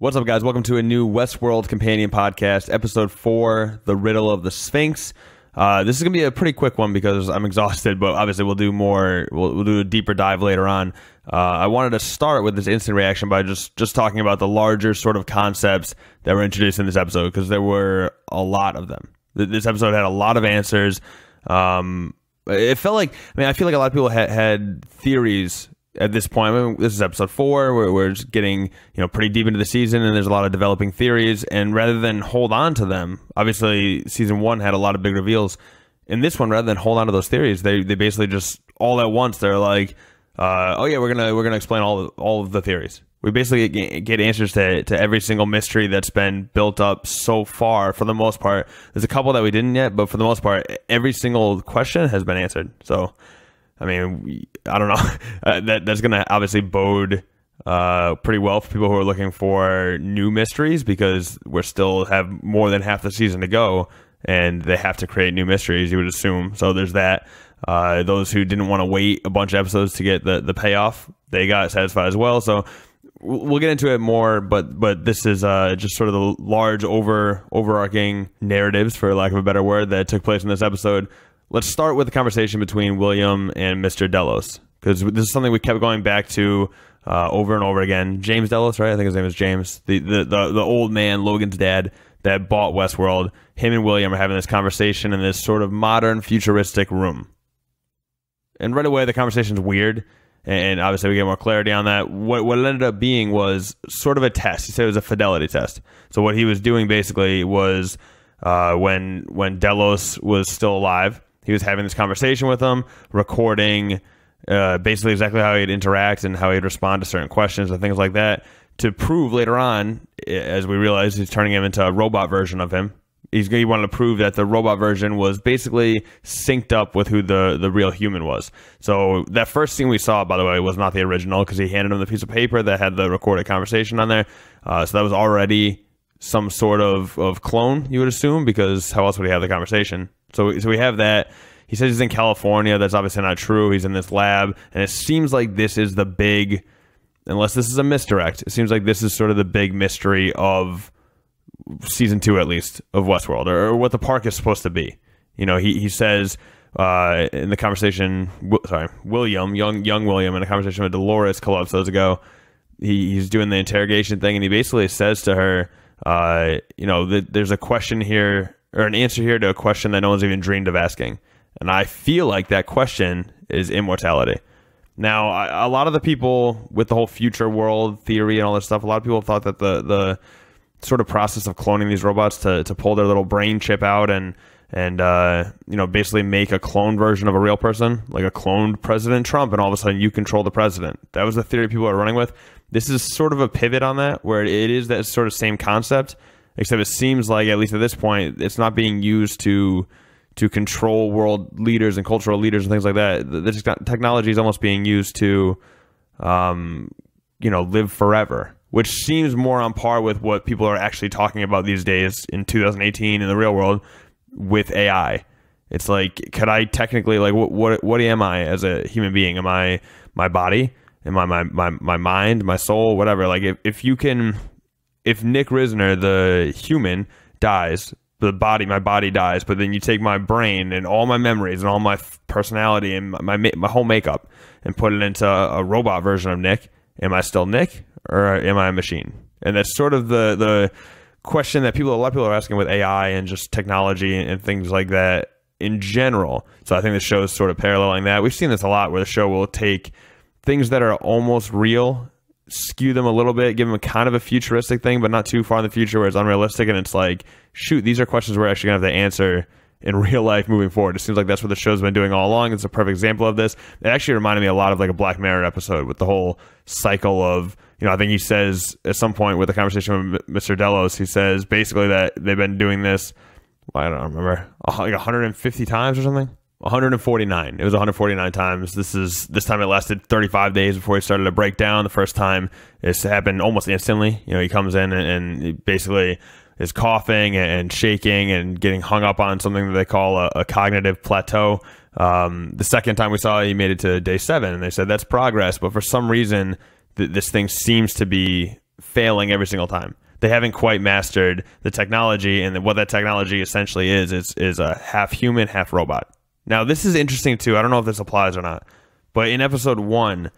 What's up, guys? Welcome to a new Westworld companion podcast, episode 4, The Riddle of the Sphinx. This is going to be a pretty quick one because I'm exhausted, but obviously we'll do more. We'll do a deeper dive later on. I wanted to start with this instant reaction by just talking about the larger sort of concepts that were introduced in this episode, because there were a lot of them. This episode had a lot of answers. It felt like, I feel like a lot of people had theories at this point. This is episode 4. We're just getting, pretty deep into the season, and there's a lot of developing theories. And rather than hold on to them, obviously season 1 had a lot of big reveals. In this one, rather than hold on to those theories, they basically just all at once they're like, "Oh yeah, we're gonna explain all of the theories." We basically get answers to every single mystery that's been built up so far. For the most part, there's a couple that we didn't yet, but for the most part, every single question has been answered. So, I don't know. That's going to obviously bode pretty well for people who are looking for new mysteries, because we're still have more than half the season to go, and they have to create new mysteries, you would assume. So there's that. Those who didn't want to wait a bunch of episodes to get the payoff, they got satisfied as well. So we'll get into it more, but this is just sort of the large overarching narratives, for lack of a better word, that took place in this episode. Let's start with the conversation between William and Mr. Delos, because this is something we kept going back to over and over again. James Delos, right? I think his name is James. The old man, Logan's dad, that bought Westworld. Him and William are having this conversation in this sort of modern, futuristic room. And right away, the conversation's weird, and obviously we get more clarity on that. What it ended up being was sort of a test. He said it was a fidelity test. So what he was doing basically was when Delos was still alive, he was having this conversation with him, recording basically exactly how he'd interact and how he'd respond to certain questions and things like that, to prove later on, as we realize he's turning him into a robot version of him. He wanted to prove that the robot version was basically synced up with who the real human was. So that first scene we saw, by the way, was not the original, because he handed him the piece of paper that had the recorded conversation on there. So that was already some sort of clone, you would assume, because how else would he have the conversation? So we have that. He says he's in California. That's obviously not true. He's in this lab, and it seems like this is the big, unless this is a misdirect, it seems like this is sort of the big mystery of season 2, at least, of Westworld, or what the park is supposed to be. He says in the conversation, William, young William, in a conversation with Dolores a couple episodes ago, he's doing the interrogation thing, and he basically says to her, that there's a question here, or an answer here to a question that no one's even dreamed of asking. And I feel like that question is immortality. Now, a lot of the people with the whole future world theory and all this stuff, a lot of people thought that the sort of process of cloning these robots to pull their little brain chip out and basically make a clone version of a real person, like a cloned President Trump, and all of a sudden you control the president. That was the theory people are running with. This is sort of a pivot on that, where it is that sort of same concept, except it seems like, at least at this point, it's not being used to control world leaders and cultural leaders and things like that. The technology is almost being used to, live forever, which seems more on par with what people are actually talking about these days in 2018 in the real world with AI. It's like, could I technically, like, what am I as a human being? Am I my body? Am I my mind, my soul, whatever? Like, if Nick Risner, the human, dies, my body dies, but then you take my brain and all my memories and all my personality and my whole makeup and put it into a robot version of Nick, am I still Nick, or am I a machine? And that's sort of the question that a lot of people are asking with AI and just technology and things like that in general. So I think the show is sort of paralleling that. We've seen this a lot, where the show will take things that are almost real, skew them a little bit, give them a kind of a futuristic thing, but not too far in the future where it's unrealistic, and it's like, shoot, these are questions we're actually going to have to answer in real life moving forward. It seems like that's what the show's been doing all along. It's a perfect example of this. It actually reminded me a lot of like a Black Mirror episode, with the whole cycle of, I think he says at some point with the conversation with Mr. Delos, he says basically that they've been doing this, I don't remember, like 150 times or something. 149. It was 149 times. This time it lasted 35 days before he started to break down. The first time this happened almost instantly. He comes in and he basically is coughing and shaking and getting hung up on something that they call a cognitive plateau. The second time we saw it, he made it to day 7, and they said that's progress. But for some reason, this thing seems to be failing every single time. They haven't quite mastered the technology, and what that technology essentially is a half human, half robot. Now, this is interesting too. I don't know if this applies or not, but in episode 1,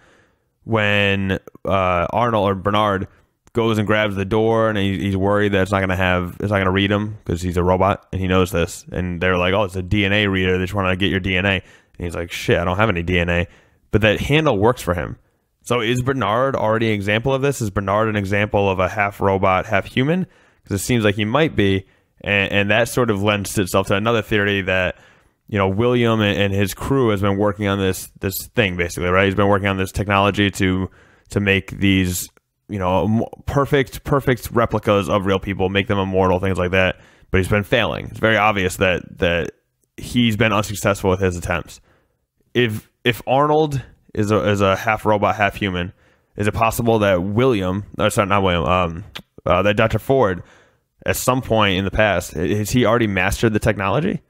when Arnold or Bernard goes and grabs the door, and he's worried that it's not gonna read him because he's a robot, and he knows this, and they're like, "Oh, it's a DNA reader. They just want to get your DNA," and he's like, "Shit, I don't have any DNA," but that handle works for him. So is Bernard already an example of this? Is Bernard an example of a half robot, half human? Because it seems like he might be, and that sort of lends itself to another theory that, you know, William and his crew has been working on this thing, basically, right? He's been working on this technology to make these, you know, perfect replicas of real people, make them immortal, things like that. But he's been failing. It's very obvious that he's been unsuccessful with his attempts. If Arnold is a half robot, half human, is it possible that that Dr. Ford, at some point in the past, has he already mastered the technology?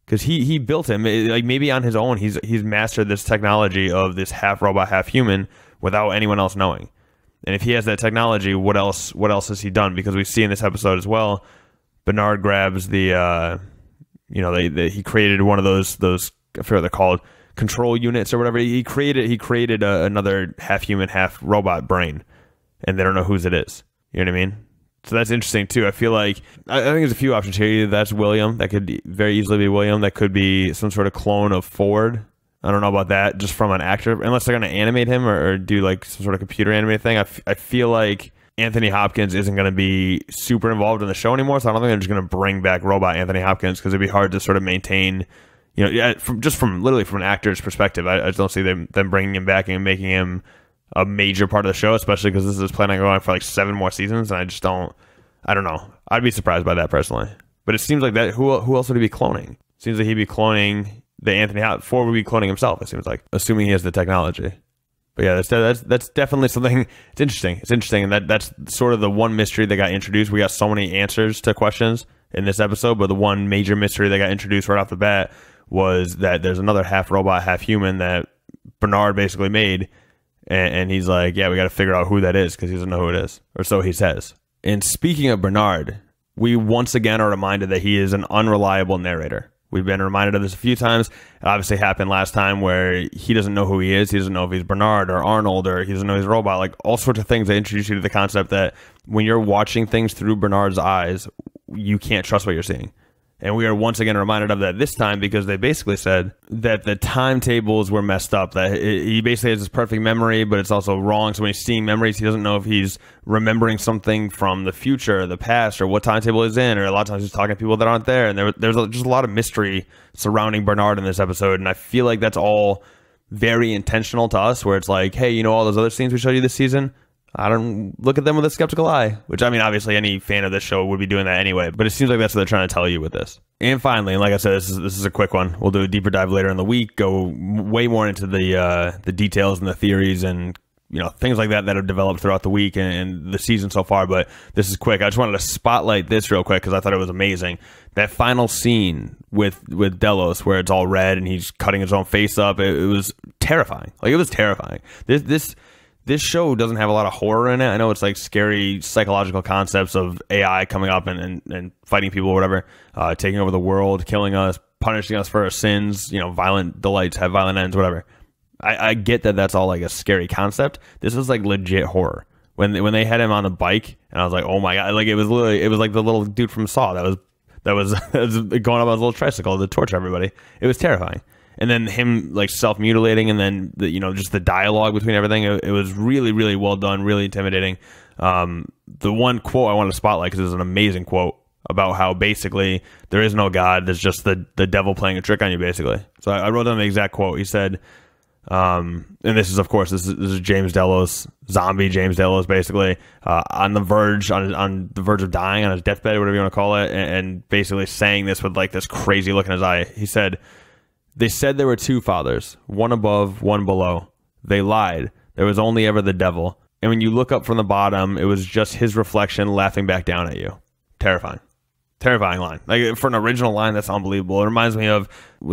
Because he built him, like maybe on his own, he's mastered this technology of this half robot, half human without anyone else knowing. And if he has that technology, what else has he done? Because we see in this episode as well, Bernard grabs the he created one of those I forget what they're called, control units or whatever. He created another half human, half robot brain, and they don't know whose it is. You know what I mean? So that's interesting too. I feel like I think there's a few options here. Either that's William, that could very easily be William. That could be some sort of clone of Ford. I don't know about that, just from an actor, unless they're going to animate him or do like some sort of computer animated thing. I feel like Anthony Hopkins isn't going to be super involved in the show anymore, so I don't think they're just going to bring back robot Anthony Hopkins, because it'd be hard to sort of maintain, you know, from literally from an actor's perspective. I just don't see them bringing him back and making him a major part of the show, especially because this is planning on going for like 7 more seasons, and I don't know. I'd be surprised by that personally. But it seems like that. Who else would he be cloning? Seems like he'd be cloning the Anthony Hopkins. Ford would be cloning himself, it seems like, assuming he has the technology. But yeah, that's definitely something. It's interesting, and that's sort of the one mystery that got introduced. We got so many answers to questions in this episode, but the one major mystery that got introduced right off the bat was that there's another half robot, half human that Bernard basically made, and he's like, yeah, we got to figure out who that is, because he doesn't know who it is, or so he says. And speaking of Bernard, we once again are reminded that he is an unreliable narrator. We've been reminded of this a few times. It obviously happened last time where he doesn't know who he is. He doesn't know if he's Bernard or Arnold, or he doesn't know he's a robot. Like all sorts of things that introduce you to the concept that when you're watching things through Bernard's eyes, you can't trust what you're seeing. And we are once again reminded of that this time, because they basically said that the timetables were messed up. That he basically has this perfect memory, but it's also wrong. So when he's seeing memories, he doesn't know if he's remembering something from the future, or the past, or what timetable he's in. Or a lot of times he's talking to people that aren't there. And there's just a lot of mystery surrounding Bernard in this episode. And I feel like that's all very intentional to us, where it's like, hey, you know, all those other scenes we showed you this season, I don't look at them with a skeptical eye, which, I mean, obviously any fan of this show would be doing that anyway, but it seems like that's what they're trying to tell you with this. And finally, and like I said, this is a quick one. We'll do a deeper dive later in the week, go way more into the details and the theories and, you know, things like that have developed throughout the week and the season so far, but this is quick. I just wanted to spotlight this real quick because I thought it was amazing. That final scene with Delos, where it's all red and he's cutting his own face up, it was terrifying. Like, it was terrifying. This show doesn't have a lot of horror in it. I know it's like scary psychological concepts of AI coming up and fighting people or whatever, taking over the world, killing us, punishing us for our sins, you know, violent delights have violent ends, whatever. I get that that's all like a scary concept. This was like legit horror. When they had him on a bike, and I was like, oh my God, like it was like the little dude from Saw that was going up on his little tricycle to torture everybody. It was terrifying. And then him like self-mutilating, and then just the dialogue between everything. It was really, really well done, really intimidating. The one quote I wanted to spotlight, because it was an amazing quote about how basically there is no God. There's just the devil playing a trick on you, basically. So I wrote down the exact quote. He said, and this is, of course, this is James Delos, zombie James Delos, basically on the verge of dying, on his deathbed, whatever you want to call it, and basically saying this with like this crazy look in his eye. He said, "They said there were 2 fathers, one above, one below. They lied. There was only ever the devil. And when you look up from the bottom, it was just his reflection laughing back down at you." Terrifying. Terrifying line. Like, for an original line, that's unbelievable. It reminds me of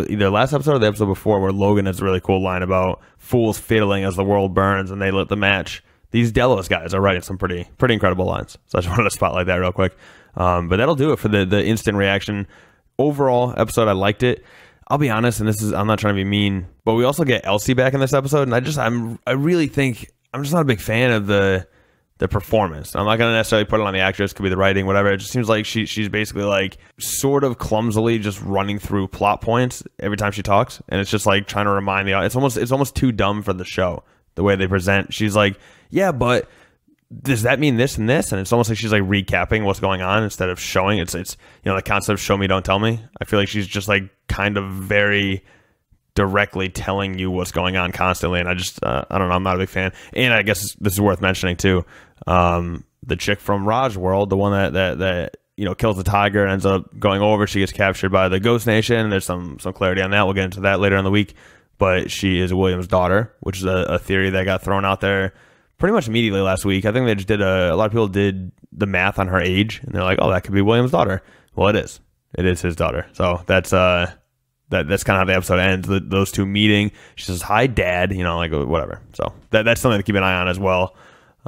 either last episode or the episode before, where Logan has a really cool line about fools fiddling as the world burns and they lit the match. these Delos guys are writing some pretty incredible lines. So I just wanted to spotlight that real quick. But that'll do it for the instant reaction. Overall episode, I liked it. I'll be honest, and I'm not trying to be mean, but we also get Elsie back in this episode, and I really think I'm just not a big fan of the performance. I'm not going to necessarily put it on the actress, could be the writing, whatever. It just seems like she's basically like sort of clumsily just running through plot points every time she talks, and it's just like trying to remind the audience. It's almost too dumb for the show, the way they present. She's like, yeah, but does that mean this and this? And it's almost like she's like recapping what's going on instead of showing. It's the concept of show me, don't tell me. I feel like she's just like kind of very directly telling you what's going on constantly, and I don't know, I'm not a big fan. And I guess this is worth mentioning too, the chick from Raj World, the one that kills the tiger and ends up going over, she gets captured by the Ghost Nation, and there's some clarity on that. We'll get into that later in the week, but she is William's daughter, which is a theory that got thrown out there pretty much immediately last week. I think they just did a lot of people did the math on her age, and they're like, oh, that could be William's daughter. Well, it is his daughter. So that's kind of how the episode ends. Those two meeting. She says, "Hi, Dad." Like whatever. So that's something to keep an eye on as well.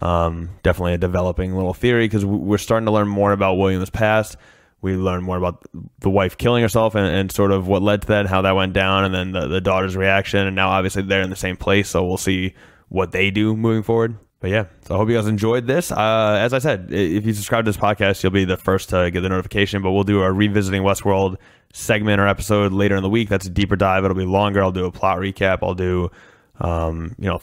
Definitely a developing little theory, because we're starting to learn more about William's past. We learn more about the wife killing herself and sort of what led to that and how that went down, and then the daughter's reaction. And now obviously they're in the same place, so we'll see what they do moving forward. But yeah, so I hope you guys enjoyed this. As I said, if you subscribe to this podcast, you'll be the first to get the notification. But we'll do a Revisiting Westworld segment or episode later in the week. That's a deeper dive. It'll be longer. I'll do a plot recap. I'll do,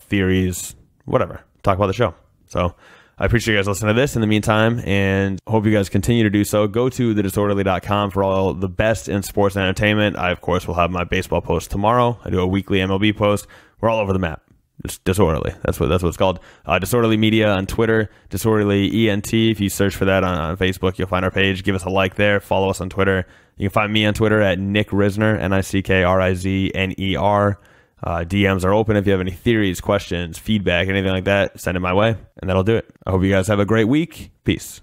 theories, whatever. Talk about the show. So I appreciate you guys listening to this in the meantime, and hope you guys continue to do so. Go to thedisorderly.com for all the best in sports and entertainment. I, of course, will have my baseball post tomorrow. I do a weekly MLB post. We're all over the map. It's Disorderly. That's what it's called. Disorderly Media on Twitter. Disorderly ENT. If you search for that on Facebook, you'll find our page. Give us a like there. Follow us on Twitter. You can find me on Twitter at Nick Risner, NickRizner. DMs are open. If you have any theories, questions, feedback, anything like that, send it my way, and that'll do it. I hope you guys have a great week. Peace.